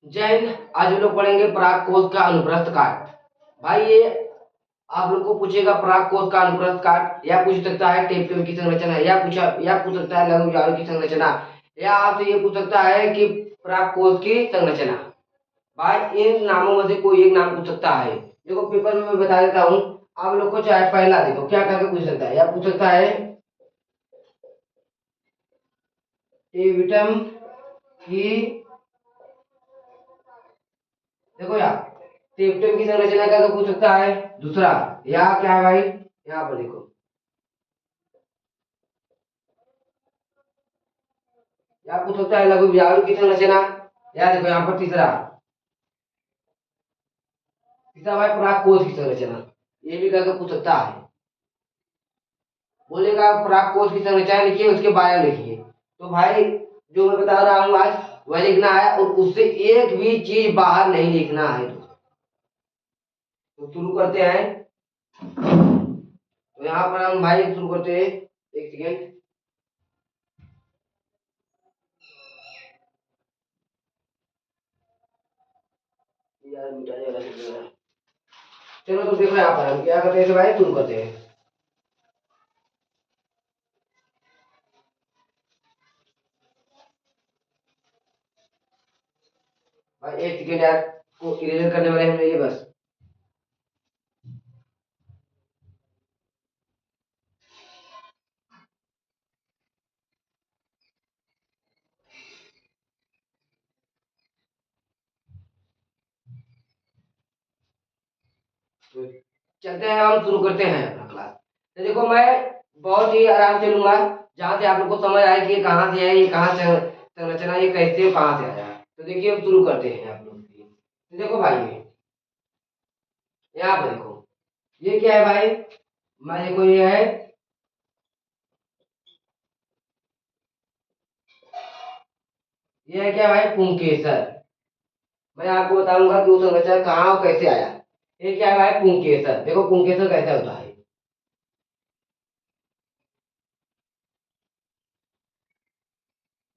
जय हिंद। आज हम लोग पढ़ेंगे पराग कोश का अनुप्रस्थ काट। भाई ये आप लोग को पूछेगा पराग कोश का अनुप्रस्थ काट, या पूछ सकता है टेप्टोम की संरचना, या पूछ सकता है लघु जाड़ू की संरचना, या आपसे ये पूछ सकता है कि पराग कोश की संरचना। भाई इन नामों में से कोई एक नाम पूछ सकता है। देखो पेपर में मैं बता देता हूँ आप लोग को। चाहे पहला देखो क्या करके पूछ सकता है, या पूछ सकता है टेविटम की, देखो यार टेप्टोम की संरचना का पूछ सकता है। दूसरा या क्या है भाई, यहाँ पर देखो या पूछ सकता है लघु विजाणु की संरचना। या देखो यहाँ पर तीसरा तीसरा भाई पराग कोश की संरचना, ये भी करके पूछ सकता है। बोलेगा पराग कोश की संरचना लिखिए, उसके बारे में लिखिए। तो भाई जो मैं बता रहा हूँ आज वह लिखना है, और उससे एक भी चीज बाहर नहीं लिखना है। तो शुरू करते हैं। तो यहाँ पर हम भाई शुरू करते हैं। एक सेकेंड। यार मिटा जाएगा। चलो तो देखो यहाँ पर हम क्या करते हैं भाई, शुरू करते हैं। भाई एक सेकेंड यार, को इरेजर करने वाले हमने ये बस। तो चलते हैं, हम शुरू करते हैं अपना क्लास। तो देखो मैं बहुत ही आराम से लूंगा, जहाँ से आप लोग को समझ आए कि ये कहाँ से है, ये कहाँ से संरचना, ये कैसे कहाँ से आया। तो देखिए हम शुरू करते हैं आप लोग के लिए। तो देखो भाई यहाँ पर देखो ये क्या है भाई, मैं देखो ये है, ये है क्या भाई, पुंकेसर। मैं आपको बताऊंगा कि वो संरचना कहाँ और कैसे आया। ये क्या है भाई, पुंकेसर। देखो पुंकेसर कैसा होता है।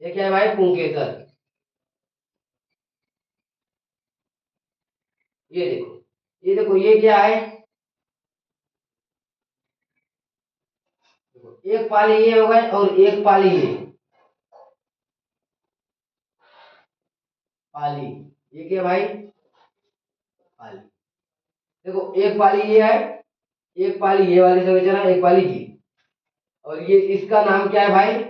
ये क्या है भाई, पुंकेसर। ये देखो, ये देखो ये क्या है। देखो एक पाली ये हो गए और एक पाली ये पाली। ये क्या भाई, पाली। देखो एक पाली ये है, एक पाली ये वाली संरचना, एक पाली की। और ये इसका नाम क्या है भाई,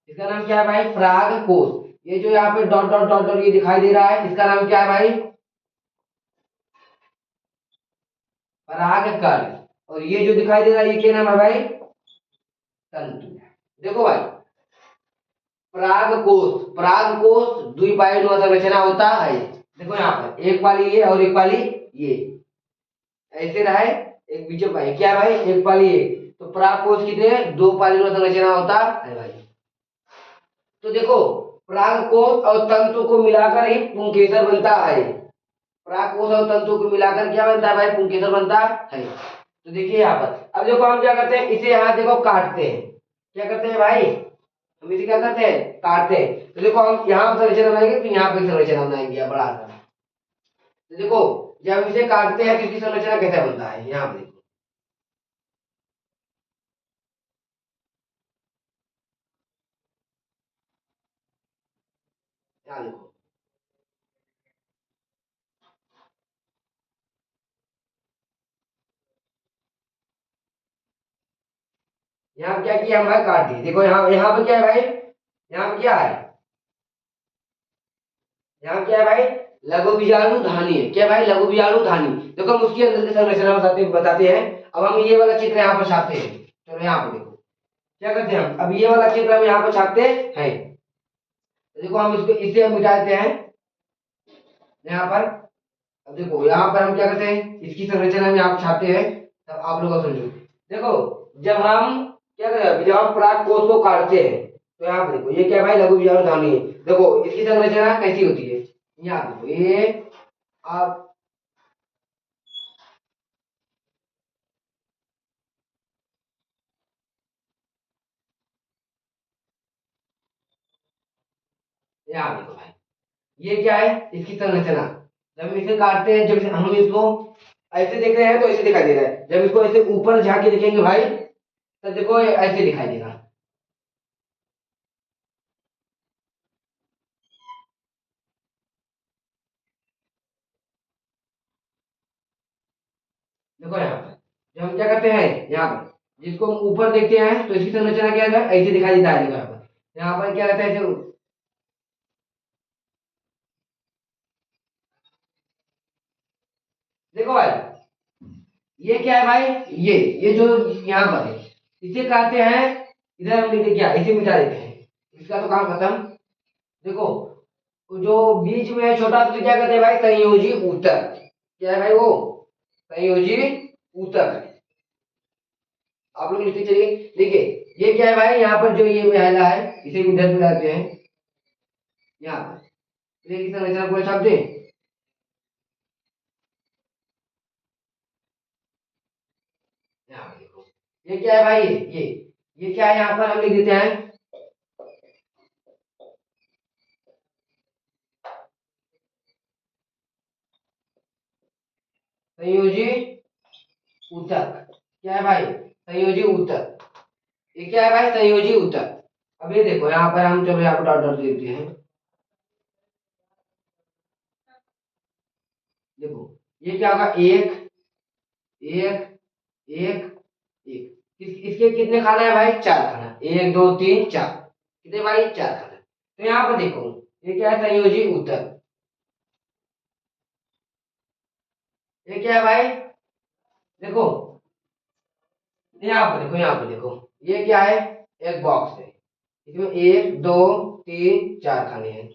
इसका नाम क्या है भाई, पराग कोश। ये जो यहाँ पे डॉट डॉट डॉट डॉट ये दिखाई दे रहा है, इसका नाम क्या है भाई, पराग कण। और ये जो दिखाई दे रहा है ये क्या नाम है भाई, तंतु। देखो भाई पराग कोश द्विपायन संरचना होता है। देखो यहाँ पर एक पाली ये और एक पाली ये ऐसे रहे, एक बीच में पाली क्या है भाई, एक पाली ये। तो पराग कोश कितने, दो पाली संरचना होता है भाई। तो देखो पराग कोश और तंतु को मिलाकर ही पुंकेसर बनता है। पराग कोश और तंतु को मिलाकर क्या बनता है भाई, पुंकेसर बनता है। तो देखिए यहाँ पर अब देखो हम क्या करते हैं, इसे यहाँ देखो काटते हैं। क्या करते हैं भाई, हम इसे क्या करते हैं, काटते हैं। तो देखो हम यहाँ पर संरचना बनाएंगे, फिर यहाँ पर संरचना बनाएंगे बड़ा सा। तो देखो जब हम इसे काटते हैं तो इसकी संरचना कैसे बनता है, यहाँ पर देखो। यहाँ देखो, यहाँ क्या किया हम भाई, काट दिए। देखो यहाँ यहाँ पर क्या है भाई, यहाँ पर क्या है, यहाँ क्या है भाई, लघु बीजाणु धानी है। क्या भाई, लघु बीजाणु धानी। देखो हम उसके अंदर की संरचना बताते हैं। अब हम ये वाला चित्र यहाँ पर छापते हैं। चलो यहाँ पर देखो क्या करते हैं हम, अब ये वाला चित्र हम यहाँ पर छापते हैं। तो देखो हम इसको इसे हम मिटा देते हैं यहाँ पर। अब देखो यहाँ पर हम क्या करते हैं, इसकी संरचना में आप छापते हैं, तब आप लोग को समझो। देखो जब हम क्या करते हैं, जब हम पराग कोश को काटते हैं तो यहाँ पर देखो ये क्या भाई, लघु बीजाणु धानी है। देखो इसकी संरचना कैसी होती है, यहाँ देखो ये आप, यहाँ देखो भाई, ये क्या है, इसकी संरचना। जब हम इसे काटते हैं, जब हम इसको ऐसे देख रहे हैं तो ऐसे दिखाई दे रहा है, जब इसको ऐसे ऊपर झाके देखेंगे भाई तो देखो ये ऐसे दिखाई देगा। देखो यहाँ पर जब हम क्या करते हैं, यहाँ पर जिसको हम ऊपर देखते हैं तो इसकी संरचना क्या है, ऐसे दिखाई देता है। देखो यहाँ पर क्या रहता है, ऐसे। देखो भाई, ये क्या है भाई, ये जो यहाँ पर है, इसे काटते हैं, इधर हम लिखते क्या, इसे मिटा देते हैं, इसका तो काम खत्म। देखो तो जो बीच में है छोटा, तो क्या कहते हैं भाई, संयोजी ऊतक। क्या है भाई वो, संयोजी ऊतक। आप लोग लिखते चलिए। देखिए ये क्या है भाई, यहाँ पर जो ये महिला है इसे भी इधर मिलाते हैं, यहाँ पर ये की संरचना पूरा छाप दे। यहाँ पर देखो ये क्या है भाई, ये क्या है, यहाँ पर हम लिख देते हैं संयोजी ऊतक। क्या है भाई, संयोजी ऊतक। ये क्या है भाई, संयोजी ऊतक। अब ये देखो यहाँ पर हम, चलो यहाँ पर डॉट डॉट देते हैं। देखो ये क्या होगा, एक एक एक एक, इसके कितने खाना है भाई, चार खाना, एक दो तीन चार, कितने भाई, चार खाना। तो यहाँ पर देखो ये क्या है, संयोजी ऊतक। ये क्या है भाई, देखो यहाँ पर देखो, यहाँ पर देखो ये क्या है, एक बॉक्स है, इसमें एक दो तीन चार खाने हैं।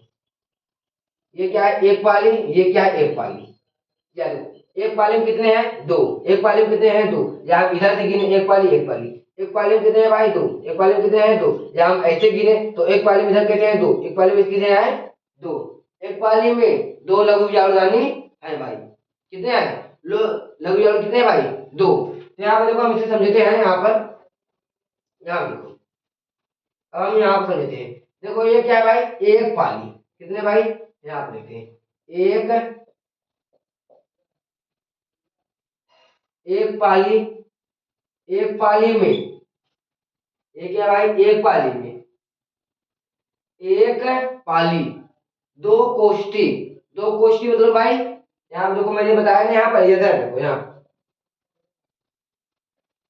ये क्या है, एक पाली, ये क्या है, एक पाली। क्या देखो एक पाली में कितने हैं, दो, एक पाली में कितने हैं, दो। या हम इधर से गिने, एक पाली एक पाली, एक पाली में कितने हैं भाई, दो, एक पाली में कितने हैं, दो। या हम ऐसे गिने तो एक पाली में इधर कितने हैं, दो, एक पाली में कितने हैं, दो। एक पाली में दो लघु विजाणुधानी है भाई, कितने हैं, लघु विजाणु कितने हैं भाई, दो। तो यहाँ पर देखो हम इसे समझते हैं, यहाँ पर, यहाँ पर देखो अब हम यहाँ पर समझते हैं। देखो ये क्या है भाई, एक पाली, कितने भाई, यहाँ पर देखते हैं, एक पाली, एक पाली में, एक क्या भाई, एक पाली में एक पाली, दो कोष्ठी। दो कोष्ठी मतलब भाई, यहाँ देखो मैंने बताया ना, यहाँ पर इधर देखो, यहाँ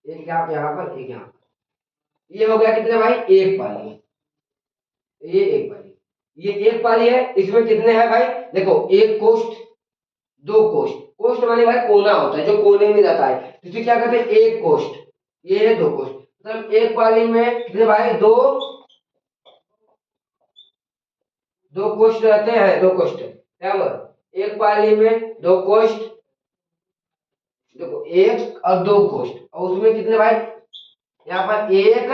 एक, यहाँ पर एक, यहाँ पर ये हो गया कितने भाई, एक पाली। ये एक पाली, ये एक पाली है, इसमें कितने हैं भाई, देखो एक कोष्ठ, दो कोष्ठ। कोष्ठ माने भाई कोना होता है, जो कोने में रहता है, तो इसे क्या कहते हैं, एक कोष्ठ। ये है दो कोष्ठ, मतलब एक पाली में कितने भाई, दो, दो कोष्ठ रहते हैं, दो कोष्ठ बराबर। एक पाली में दो कोष्ठ, देखो एक और दो कोष्ठ, और उसमें कितने भाई, यहाँ पर एक,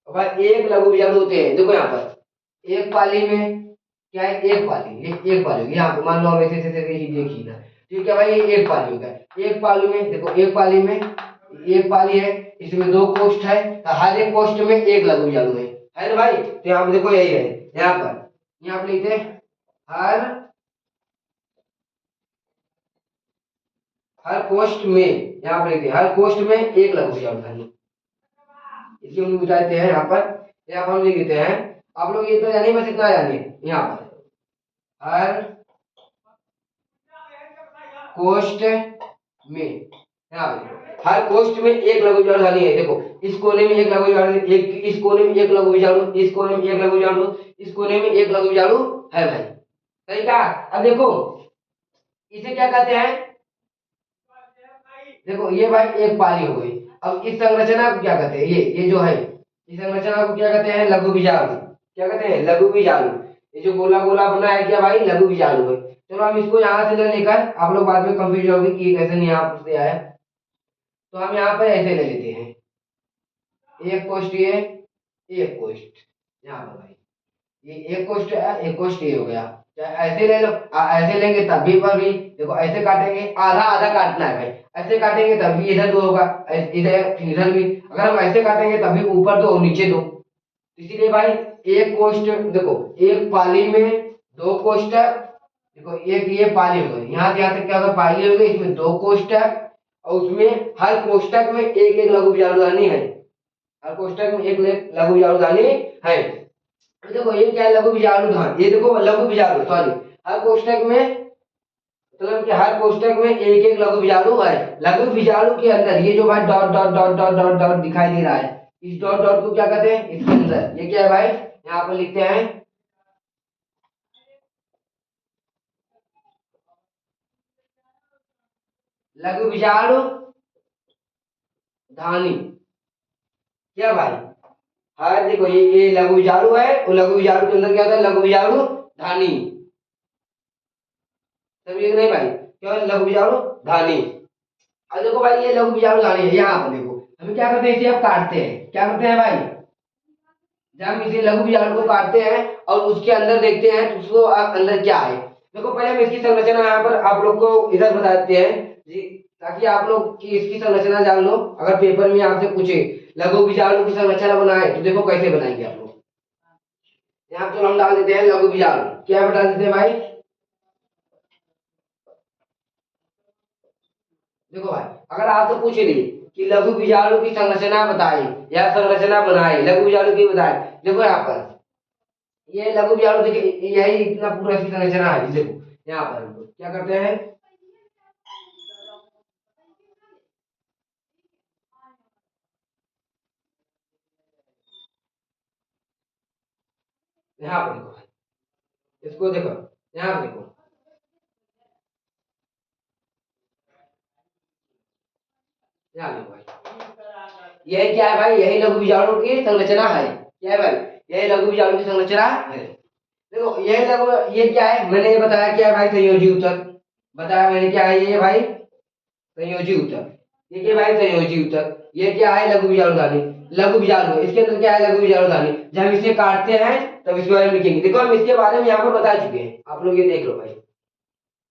और भाई एक लघु विजाणु होते हैं। देखो यहाँ पर एक पाली में क्या है, एक पाली, ये एक पाली होगी। यहाँ पर मान लो हम ऐसे ऐसे ऐसे ही देखिए ना, ठीक है भाई, ये एक पाली होगा। एक पाली में देखो, एक पाली में, एक पाली है, इसमें दो कोष्ठ है, तो हर एक कोष्ठ में एक लघु विजाणु है ना भाई। तो यहाँ पर देखो यही है, यहाँ पर लिखते हैं हर, हर कोष्ठ में, यहाँ पर लिखते हैं हर कोष्ठ में एक लघु विजाणु है। इसलिए हम बताते हैं यहाँ पर हम लिख देते हैं। आप लोग ये तो जानिए, बस इतना जानिए, यहाँ पर हर कोष्ठ में, यहाँ पे हर कोष्ठ में एक लघु विजाणु धानी है। देखो इस कोने में एक लघु विजाणु, एक इस कोने में एक लघु विजाणु, इस कोने में एक लघु विजाणु, इस कोने में एक लघु विजाणु है भाई, सही कहा। अब देखो इसे क्या कहते हैं, देखो ये भाई एक पाली हो गई। अब इस संरचना को क्या कहते हैं, ये जो है, इस संरचना को क्या कहते हैं, लघु बीजाणु। क्या कहते हैं, लघु बीजाणु। ये जो गोला गोला बना है क्या भाई, लघु बीजाणु है। चलो हम इसको यहाँ से ले लेकर, आप लोग बाद में कंफ्यूज होंगे कि कैसे नहीं यहाँ से आया, तो हम यहाँ पर ऐसे ले लेते हैं, एक कोष्ठ ये, एक कोष्ठ यहाँ पर भाई, ये एक कोष्ठ है, एक कोष्ठ ये हो गया। चाहे ऐसे ले लो, ऐसे लेंगे तब भी पर भी देखो, ऐसे काटेंगे आधा आधा काटना है भाई, ऐसे काटेंगे तब भी इधर दो होगा, इधर फिर इधर भी, अगर हम ऐसे काटेंगे तब भी ऊपर दो और नीचे दो। इसीलिए भाई एक कोष्टक देखो, एक पाली में दो कोष्टक, देखो एक ये पाली हो गई, यहाँ से यहाँ तक क्या होगा, पाली हो गई, इसमें दो कोष्टक और उसमें हर कोष्टक में एक एक लघु विचारधानी है, हर कोष्टक में एक लघु विचारधानी है। देखो ये क्या है, लघु विजाणु धान, ये देखो लघु विजाणु सॉरी, हर कोष्टक में मतलब कि हर कोष्टक में एक एक लघु विजाणु है। लघु विजाणु के अंदर ये जो भाई dot dot dot dot dot dot दिखाई दे रहा है, इस डॉट डॉट को क्या कहते हैं, इसके अंदर ये क्या है भाई, यहाँ पर लिखते हैं लघु विजाणु धानी। क्या भाई, हाँ देखो ये लघु विजाणु है, और लघु विजाणु के अंदर क्या होता है, लघु विजाणु धानी, समझे नहीं भाई, क्या है लघु विजाणु धानी। अब देखो भाई ये लघु विजाणु धानी है, यहाँ पर देखो हम क्या करते हैं, इसे अब काटते हैं, क्या करते हैं भाई, जब हम इसे लघु विजाणु को काटते हैं और उसके अंदर देखते हैं तो उसको अंदर क्या है। देखो पहले हम इसकी संरचना यहाँ पर आप लोग को इधर बता देते हैं जी, ताकि आप लोग की इसकी संरचना जान लो, अगर पेपर में आपसे पूछे लघु विजाणु की संरचना बनाए तो देखो कैसे बनाएंगे आप लोग। यहाँ तो हम डाल देते हैं लघु विजाणु, क्या बता देते हैं भाई, देखो भाई अगर आपसे पूछ लिए कि लघु विजाणु की संरचना बताई या संरचना बनाई, लघु विजाणु की बताए, देखो यहाँ पर ये लघु विजाणु देखिए, यही इतना पूरा इसकी संरचना है, देखो यहाँ पर हम लोग क्या करते हैं, यहाँ पर देखो भाई, इसको देखो, यहाँ पर देखो, यहाँ देखो भाई, यही क्या है भाई, यही लघु विजाणु की संरचना है, क्या है भाई, यही लघु विजाणु की संरचना है। देखो यही लघु, ये क्या है, मैंने ये बताया क्या है भाई, संयोजी उत्तक बताया मैंने, क्या है ये भाई, संयोजी उत्तक, ये क्या भाई, संयोजी उत्तक, ये क्या है, लघु विचारधानी, लघु विचार, इसके अंदर क्या है, लघु विचारधानी। जब हम इसे काटते हैं तब इसके बारे में लिखेंगे, देखो हम इसके बारे में यहाँ पर बता चुके हैं, आप लोग ये देख लो भाई,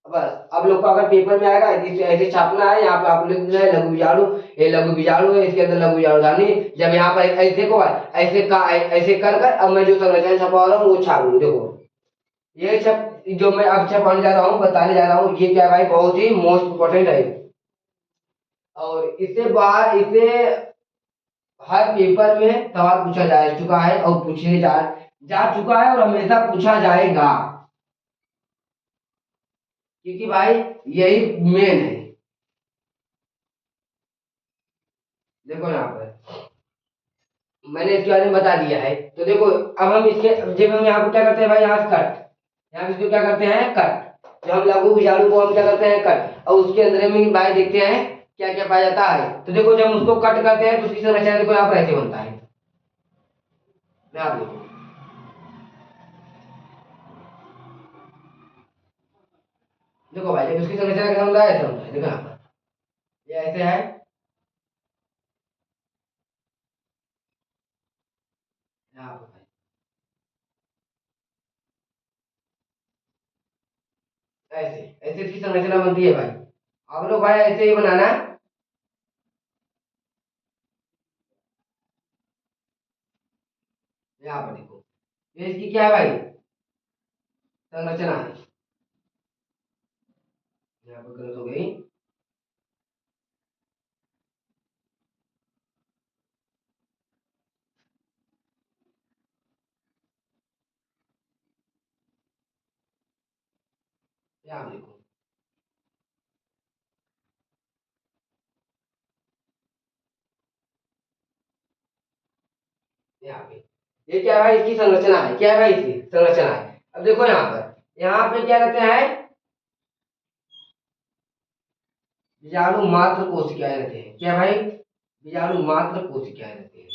बस आप लोग को अगर पेपर में आएगा ऐसे छापना है, यहाँ पे आप लिख देना है लघु विजाणु, ये लघु विजाणु है, इसके अंदर लघु विचारधानी। जब यहाँ पर ऐसे देखो भाई, ऐसे कर कर अब मैं जो संरचना छपा रहा हूँ वो छाप लूँ, देखो ये सब जो मैं अब छपाने जा रहा हूँ, बताने जा रहा हूँ, ये क्या भाई, बहुत ही मोस्ट इंपॉर्टेंट है, और इससे बाहर इसे हर पेपर में सवाल पूछा जा चुका है और पूछने जा चुका है और हमेशा पूछा जाएगा, क्योंकि भाई यही मेन है। देखो यहाँ पर मैंने इसके बारे में बता दिया है, तो देखो अब हम इसके, जब हम यहाँ पर क्या करते हैं भाई, यहाँ से कट, यहाँ पे इसको क्या करते हैं, कट, जब हम लघु विजाणु को हम क्या करते हैं, कट, और उसके अंदर में भाई देखते हैं क्या क्या पाया जाता है। तो देखो जब हम उसको कट करते हैं तो उसकी संरचना देखो यहाँ पर ऐसे बनता है, आप देखो, देखो भाई जब उसकी संरचना कैसा बनता है, ऐसा बनता है, देखो यहाँ पर ये ऐसे है, यहाँ पर भाई ऐसे ऐसे इसकी संरचना बनती है भाई, आप लोग भाई ऐसे ही बनाना है। यहाँ पर देखो ये इसकी क्या है भाई, संरचना है, यहाँ पर गलत हो गई, यहाँ देखो, यहाँ पे ये क्या है भाई, इसकी संरचना है, क्या है भाई, इसकी संरचना है। अब देखो यहाँ पे क्या रहते हैं, बीजाणु मात्र कोशिकाएं रहते हैं, क्या भाई, बीजाणु मात्र कोशिकाएं रहते हैं।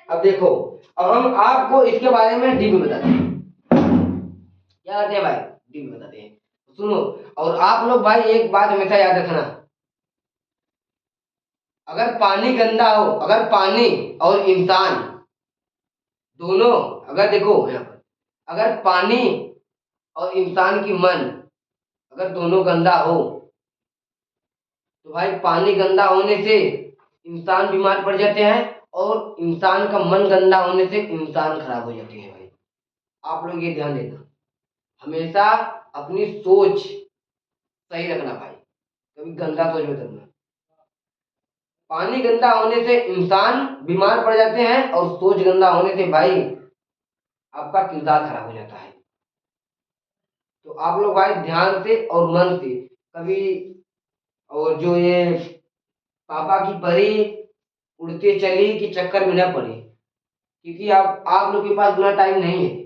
अब देखो, अब हम आपको इसके बारे में डीप में बताते हैं, क्या कहते हैं भाई, डीप में बताते हैं, सुनो। और आप लोग भाई एक बात हमेशा याद रखना, अगर पानी गंदा हो, अगर पानी और इंसान दोनों, अगर देखो यहाँ पर, अगर पानी और इंसान की मन अगर दोनों गंदा हो, तो भाई पानी गंदा होने से इंसान बीमार पड़ जाते हैं, और इंसान का मन गंदा होने से इंसान खराब हो जाते हैं भाई। आप लोग ये ध्यान देना, हमेशा अपनी सोच सही रखना भाई, कभी गंदा सोच मत रखना। पानी गंदा होने से इंसान बीमार पड़ जाते हैं, और सोच गंदा होने से भाई आपका किरदार खराब हो जाता है। तो आप लोग भाई ध्यान से और मन से कभी, और जो ये पापा की परी उड़ते चली के चक्कर में न पड़े, क्योंकि आप लोग के पास उतना टाइम नहीं है।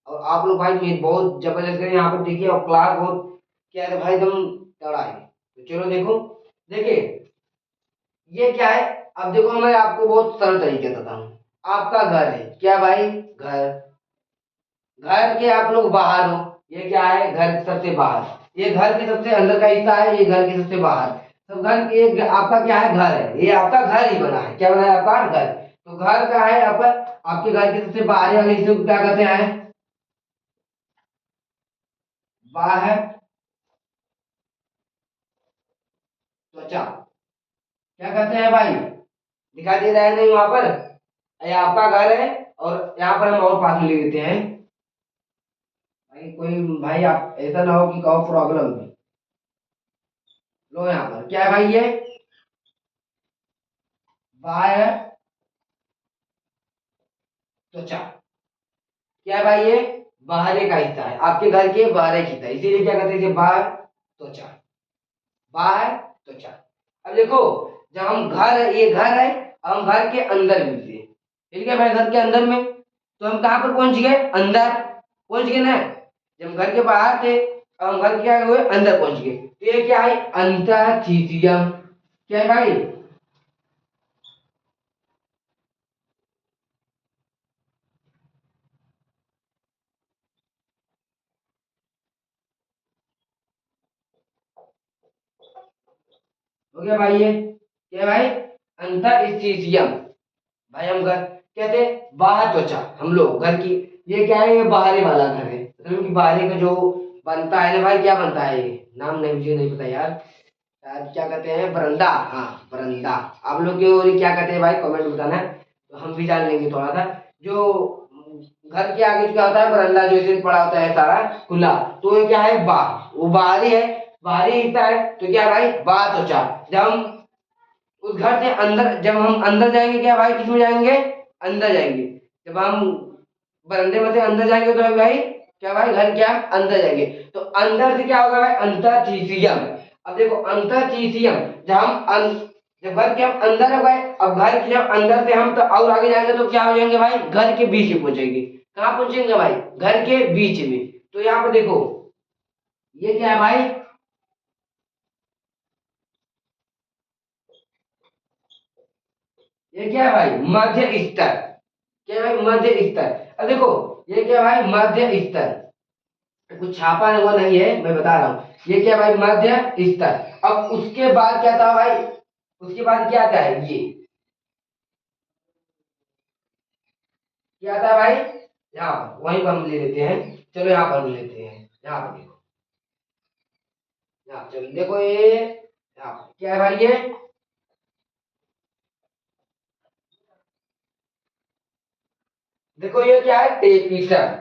और आप लोग भाई ये बहुत जबरदस्त करें यहाँ पर, देखिए और क्लास बहुत क्या है भाई, एकदम तगड़ा है। तो चलो देखो, देखिए ये क्या है। अब देखो मैं आपको बहुत सरल तरीके से बताऊं। आपका घर है क्या भाई, घर, घर के आप लोग बाहर हो, ये क्या है, घर के सबसे बाहर, ये घर के सबसे अंदर का हिस्सा है, ये घर के सबसे बाहर। तो घर के आपका क्या है, घर है, ये आपका घर ही बना है, क्या बना है आपका घर। तो घर का है आपका, आपके घर के सबसे बाहरी वाले हिस्से को क्या कहते हैं, बाहर, त्वचा, क्या कहते हैं भाई, दिखाई दे रहा है नहीं वहां पर, ये आपका घर है। और यहाँ पर हम और पास में ले लेते हैं भाई, कोई भाई आप ऐसा ना हो कि कहो प्रॉब्लम। लो यहाँ पर क्या है भाई, ये बाह्य त्वचा, क्या है भाई, ये बाहरी का हिस्सा है, आपके घर के बाहरी का हिस्सा है, इसीलिए क्या कहते हैं बाह्य त्वचा, बाह्य त्वचा। अब देखो, जब हम घर है, ये घर है, अब हम घर के अंदर मिलते हैं, ठीक है भाई, घर के अंदर में, तो हम कहाँ पर पहुंच गए, अंदर पहुंच गए ना। जब हम घर के बाहर थे, अब हम घर के क्या हुए, अंदर पहुंच गए, तो ये क्या है, अंतःस्थिशियम, क्या है भाई, हो गया भाई, ये क्या है भाई, अंतःस्थिशियम। भाई हम घर कहते हैं बाहर त्वचा, हम लोग घर की, ये क्या है, ये बाहरी वाला घर है, मतलब कि बाहरी का जो बनता है ना भाई, क्या बनता है, ये नाम नहीं, मुझे नहीं पता यार, शायद क्या कहते हैं, बरंदा, हाँ बरंदा। आप लोग के और क्या कहते हैं भाई, कमेंट में बताना, तो हम भी जान लेंगे थोड़ा सा। जो घर के आगे जो क्या होता है, बरंदा जो इसे पड़ा होता है सारा खुला, तो ये क्या है, बाहर, वो बाहरी है, बाहरी हिस्सा है, तो क्या है भाई, बाहर त्वचा। जब हम उस घर से अंदर, जब हम अंदर जाएंगे क्या भाई, किसमें जाएंगे, अंदर जाएंगे, जब हम बरामदे में से अंदर जाएंगे तो भाई क्या भाई, घर क्या अंदर जाएंगे, तो अंदर से क्या होगा भाई, अंतःस्थिशियम। अब देखो अंतःस्थिशियम, जब जब घर के हम अंदर हो गए, अब घर के जब अंदर से हम तो और आगे जाएंगे तो क्या हो जाएंगे भाई, घर के बीच में पहुंचेंगे। कहाँ पहुंचेंगे भाई, घर के बीच में। तो यहाँ पे देखो, ये क्या है भाई, ये क्या है भाई, मध्य स्तर, क्या है भाई, मध्य स्तर। अब देखो, ये क्या है भाई, मध्य स्तर, कुछ छापा हुआ नहीं है, मैं बता रहा हूँ, ये क्या भाई, मध्य स्तर। अब उसके बाद क्या था भाई, उसके बाद क्या आता है, ये क्या आता है भाई, यहाँ पर, वहीं पर हम ले लेते हैं, चलो यहाँ पर ले लेते हैं, यहाँ पर देखो, यहाँ चलो देखो, ये यहाँ पर क्या है भाई, ये देखो, ये क्या है, टेपिटम,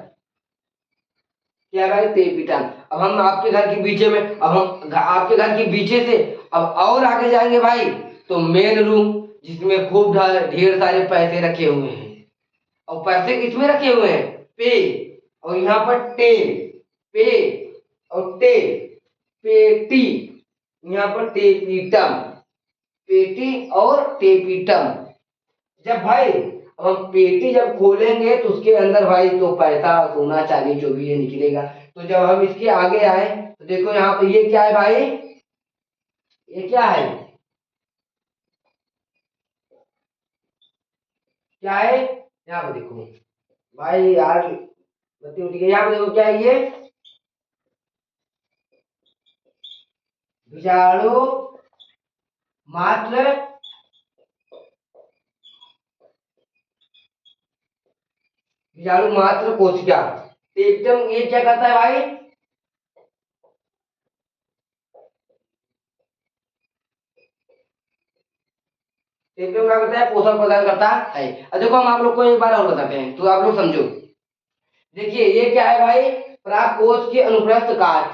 क्या है भाई, टेपिटम। अब हम आपके घर के बीचे में, अब हम आपके घर के बीचे से अब और आगे जाएंगे भाई, तो मेन रूम, जिसमें खूब ढेर सारे पैसे रखे हुए हैं, और पैसे किसमें रखे हुए हैं, पे, और यहाँ पर टे, पे और टे, पेटी, यहाँ पर टेपीटम, पेटी और टेपीटम। जब भाई, अब हम पेटी जब खोलेंगे तो उसके अंदर भाई तो पैसा सोना चांदी जो भी है निकलेगा। तो जब हम इसके आगे आए तो देखो यहाँ पे, ये क्या है भाई, ये क्या है, क्या है, यहाँ पे देखो भाई यार, बत्ती उठ गई, यहाँ पे देखो क्या है, ये विषाणु मात्र बीजाणु मात्र कोशिका। टेपिटम ये क्या करता है भाई? टेपिटम क्या करता है? पोषण प्रदान करता है। अब देखो हम आप लोग को एक बार और बताते हैं तो आप लोग समझो। देखिए ये क्या है भाई? पराग कोश के अनुप्रस्थ काट,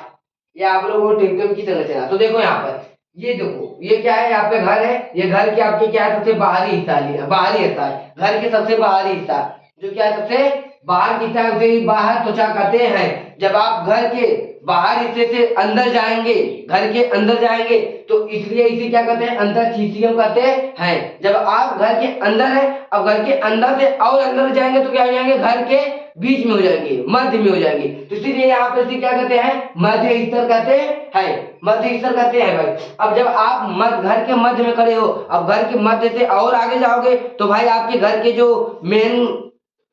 ये आप लोगों को टेपिटम की संरचना। तो देखो यहाँ पर ये देखो ये क्या है? आपका घर है, ये घर के आपके क्या है? सबसे बाहरी हिस्सा लिया, बाहरी हिस्सा है घर के सबसे बाहरी हिस्सा, जो क्या है सबसे बाहर हिस्सा है, उसे बाहर त्वचा कहते हैं। जब आप घर के बाहर हिस्से से अंदर जाएंगे, घर के अंदर जाएंगे, तो इसलिए इसे क्या कहते हैं? अंतरशिथियम कहते हैं। जब आप घर के अंदर है, अब घर के अंदर से और अंदर जाएंगे तो क्या हो जाएंगे? घर के बीच में हो जाएंगे, मध्य में हो जाएंगे। तो इसीलिए यहाँ पर इसे क्या कहते हैं? मध्य स्तर कहते हैं, मध्य स्तर कहते हैं भाई। अब जब आप घर के मध्य में खड़े हो, अब घर के मध्य से और आगे जाओगे तो भाई आपके घर के जो मेन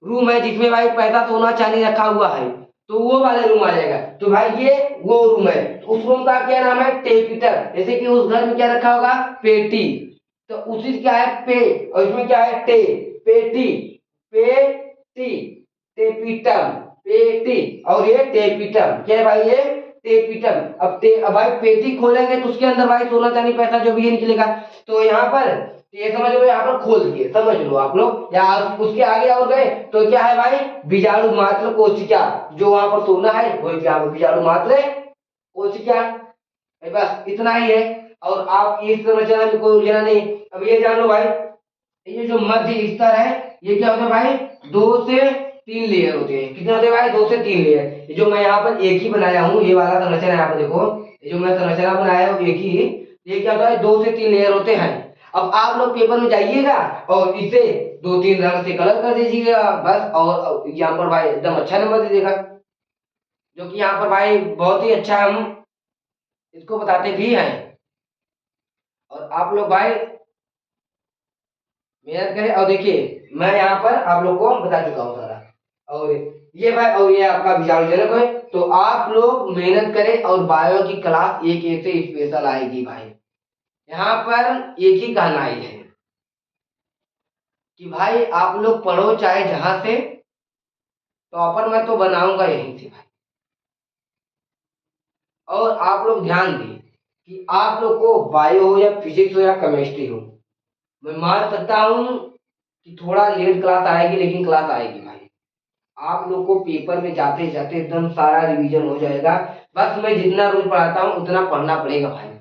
रूम है, जिसमें भाई पैसा सोना चांदी रखा हुआ है, तो वो वाला रूम आ जाएगा। तो भाई ये वो रूम है, तो उस रूम का क्या नाम है? टेपिटम। जैसे कि उस घर में क्या रखा होगा? पेटी। तो उसी क्या है? पे, और इसमें क्या है? टे, पेटी, पेटी, टेपिटम, पेटी, और ये टेपिटम। क्या है भाई? ये टेपिटम। अब भाई पेटी खोलेंगे तो उसके अंदर भाई सोना चांदी पैसा जो भी है निकलेगा। तो यहाँ पर ये समझ लो, यहाँ पर खोल दिए, समझ लो आप लोग। या उसके आगे और गए तो क्या है भाई? बीजाणु मात्र कोशिका, जो वहां पर सोना है वो क्या? बीजाणु मात्र कोशिका। बस इतना ही है, और आप इस संरचना में कोई उलझना नहीं। अब ये जान लो भाई, ये जो मध्य स्तर है, ये क्या होता है भाई? 2 से 3 लेयर होते हैं। कितने होते हैं भाई? 2 से 3 लेयर। ये जो मैं यहाँ पर एक ही बनाया हूँ, ये वाला संरचना यहाँ पर देखो, ये जो मैं संरचना बनाया हूँ एक ही, ये क्या होता है? 2 से 3 लेयर होते हैं। अब आप लोग पेपर में जाइएगा और इसे 2-3 रंग से कलर कर दीजिएगा बस, और यहाँ पर भाई एकदम अच्छा नंबर दे देगा। जो कि यहाँ पर भाई बहुत ही अच्छा हम इसको बताते भी हैं। और आप लोग भाई मेहनत करें। और देखिए मैं यहाँ पर आप लोग को बता चुका हूँ सारा। और ये भाई, और ये आपका विचार जनक है, तो आप लोग मेहनत करें। और बायो की क्लास एक एक से स्पेशल आएगी भाई। यहाँ पर एक ही कहना है कि भाई आप लोग पढ़ो चाहे जहां से, टॉपर मैं तो बनाऊंगा यहीं से भाई। और आप लोग ध्यान दें कि आप लोग को बायो हो या फिजिक्स हो या केमिस्ट्री हो, मैं मान सकता हूँ कि थोड़ा लेट क्लास आएगी, लेकिन क्लास आएगी भाई। आप लोग को पेपर में जाते जाते एकदम सारा रिवीजन हो जाएगा। बस मैं जितना रोज पढ़ाता हूँ उतना पढ़ना पड़ेगा भाई।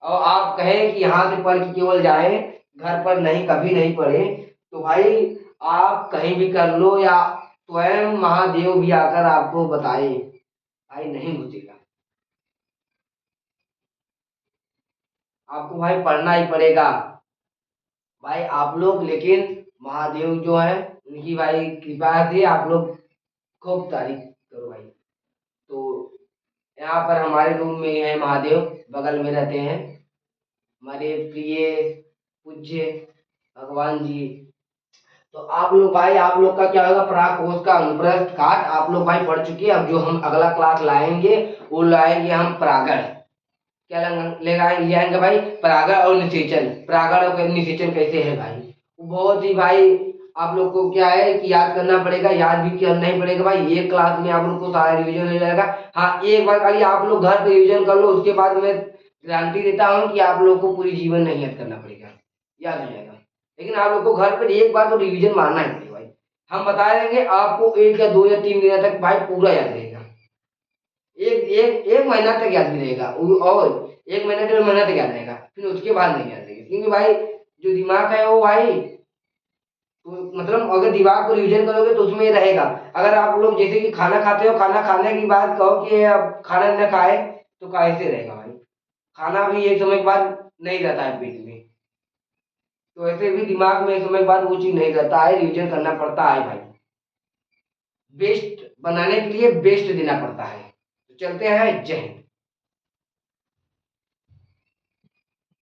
और आप कहें कि यहाँ से पढ़ के केवल जाए, घर पर नहीं, कभी नहीं पढ़े, तो भाई आप कहीं भी कर लो, या स्वयं महादेव भी आकर आपको बताए, भाई नहीं घुसेगा। आपको भाई पढ़ना ही पड़ेगा भाई। आप लोग लेकिन महादेव जो है उनकी भाई कृपा से आप लोग खूब तारीफ करो भाई। तो यहाँ पर हमारे रूम में है महादेव, बगल में रहते हैं हमारे प्रिय पूज्य भगवान जी। तो आप लोग भाई, आप लोग का क्या होगा? पराग कोश का अनुप्रस्थ काट आप लोग भाई पढ़ चुके हैं। अब जो हम अगला क्लास लाएंगे वो लाएंगे हम परागण। क्या ले आएंगे भाई? परागण और निषेचन। परागण और निषेचन कैसे है भाई? बहुत ही भाई आप लोग को क्या है कि याद करना पड़ेगा, याद भी करना ही पड़ेगा भाई। एक क्लास में आप लोग को सारा रिवीजन हो जाएगा। हाँ, एक बार खाली आप लोग घर पे रिवीजन कर लो, उसके बाद मैं गारंटी देता हूँ कि आप लोग को पूरी जीवन नहीं याद करना पड़ेगा, याद हो जाएगा। लेकिन आप लोग को घर पर एक बार तो रिवीजन मारना ही पड़ेगा भाई। हम बता देंगे आपको 1 या 2 या 3 दिन तक भाई पूरा याद रहेगा। एक एक एक महीना तक याद भी रहेगा, और 1 महीना 1.5 महीना तक याद रहेगा, फिर उसके बाद नहीं याद रहेगा। क्योंकि भाई जो दिमाग है वो भाई, तो मतलब अगर दिमाग को रिवीजन करोगे तो उसमें रहेगा। अगर आप लोग जैसे कि खाना खाते हो, खाना खाने की बात कहो कि अब खाना न खाए तो कैसे रहेगा भाई? खाना भी एक समय के बाद नहीं रहता है पेट में, तो ऐसे भी दिमाग में एक समय के बाद वो चीज नहीं रहता है, रिवीजन करना पड़ता है भाई। बेस्ट बनाने के लिए बेस्ट देना पड़ता है। तो चलते हैं, जय हिंद।